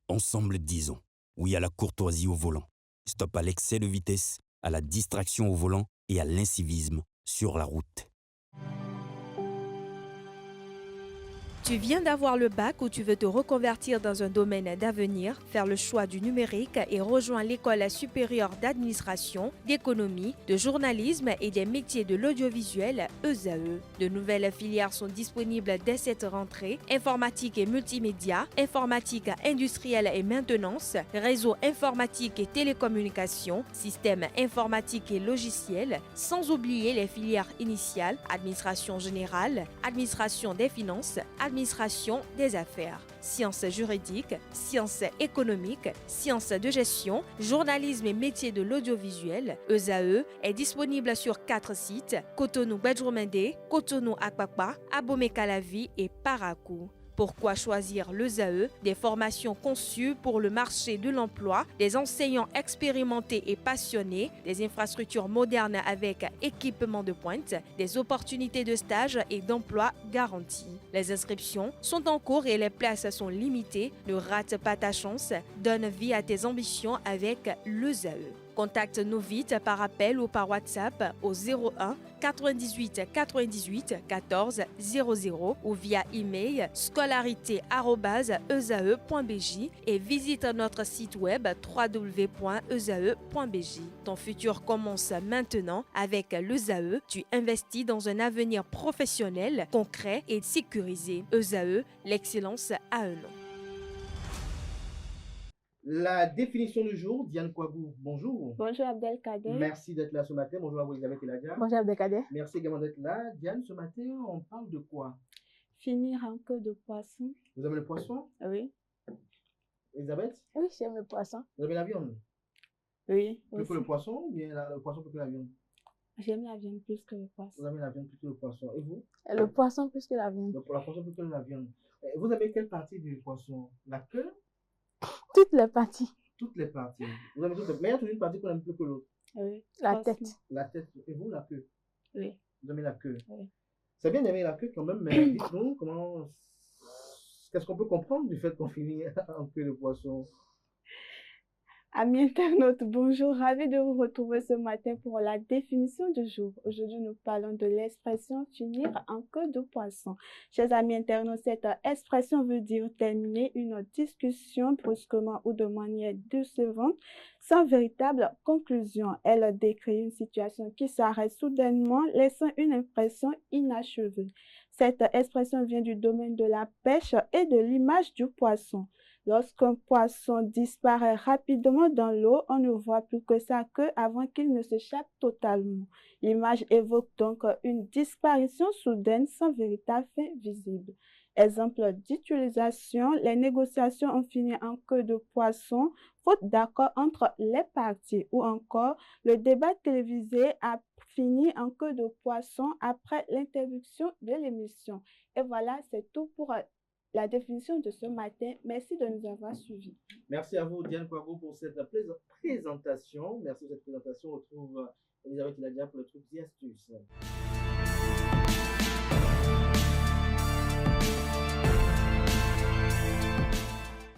Ensemble, disons oui à la courtoisie au volant. Stop à l'excès de vitesse, à la distraction au volant et à l'incivisme sur la route. Tu viens d'avoir le bac ou tu veux te reconvertir dans un domaine d'avenir, faire le choix du numérique et rejoindre l'école supérieure d'administration, d'économie, de journalisme et des métiers de l'audiovisuel, ESAE. De nouvelles filières sont disponibles dès cette rentrée: informatique et multimédia, informatique industrielle et maintenance, réseau informatique et télécommunications, système informatique et logiciel, sans oublier les filières initiales: administration générale, administration des finances, administration des affaires, sciences juridiques, sciences économiques, sciences de gestion, journalisme et métiers de l'audiovisuel. ESAE est disponible sur 4 sites: Cotonou-Badjourmendé, Cotonou-Akpakpa, Abomey-Calavi et Parakou. Pourquoi choisir l'ESAE? Des formations conçues pour le marché de l'emploi, des enseignants expérimentés et passionnés, des infrastructures modernes avec équipement de pointe, des opportunités de stage et d'emploi garanties. Les inscriptions sont en cours et les places sont limitées. Ne rate pas ta chance. Donne vie à tes ambitions avec l'ESAE. Contacte-nous vite par appel ou par WhatsApp au 01 98 98 14 00 ou via email scolarité@esae.bj et visite notre site web www.esae.bj. Ton futur commence maintenant avec l'ESAE. Tu investis dans un avenir professionnel, concret et sécurisé. ESAE, l'excellence à un nom. La définition du jour, Diane Kouabou, bonjour. Bonjour Abdelkader. Merci d'être là ce matin. Bonjour à vous, Elisabeth Eladia. Bonjour Abdelkader. Merci également d'être là. Diane, ce matin, on parle de quoi? Finir en queue de poisson. Vous aimez le poisson? Oui. Elisabeth? Oui, j'aime le poisson. Vous aimez la viande? Oui. Plus que le poisson ou bien le poisson plus que la viande? J'aime la viande plus que le poisson. Vous aimez la viande plus que le poisson. Et vous? Le poisson plus que la viande. La poisson plus que la viande. Vous aimez quelle partie du poisson? La queue? Toutes les parties. Toutes les parties. Vous aimez toutes les... Mais il y a toujours une partie qu'on aime plus que l'autre. Oui. La tête. La tête. Et vous, la queue? Oui. Vous aimez la queue? Oui. C'est bien d'aimer la queue quand même, mais dites-nous comment... Qu'est-ce qu'on peut comprendre du fait qu'on finit en queue de poisson? Amis internautes, bonjour, ravi de vous retrouver ce matin pour la définition du jour. Aujourd'hui, nous parlons de l'expression finir en queue de poisson. Chers amis internautes, cette expression veut dire terminer une discussion brusquement ou de manière décevante, sans véritable conclusion. Elle décrit une situation qui s'arrête soudainement, laissant une impression inachevée. Cette expression vient du domaine de la pêche et de l'image du poisson. Lorsqu'un poisson disparaît rapidement dans l'eau, on ne voit plus que sa queue avant qu'il ne s'échappe totalement. L'image évoque donc une disparition soudaine sans véritable fin visible. Exemple d'utilisation, les négociations ont fini en queue de poisson, faute d'accord entre les parties, ou encore le débat télévisé a fini en queue de poisson après l'interruption de l'émission. Et voilà, c'est tout pour la définition de ce matin. Merci de nous avoir suivis. Merci à vous, Diane Kouabou, pour cette présentation. Merci pour cette présentation. On retrouve Elisabeth Eladia pour le truc et astuces.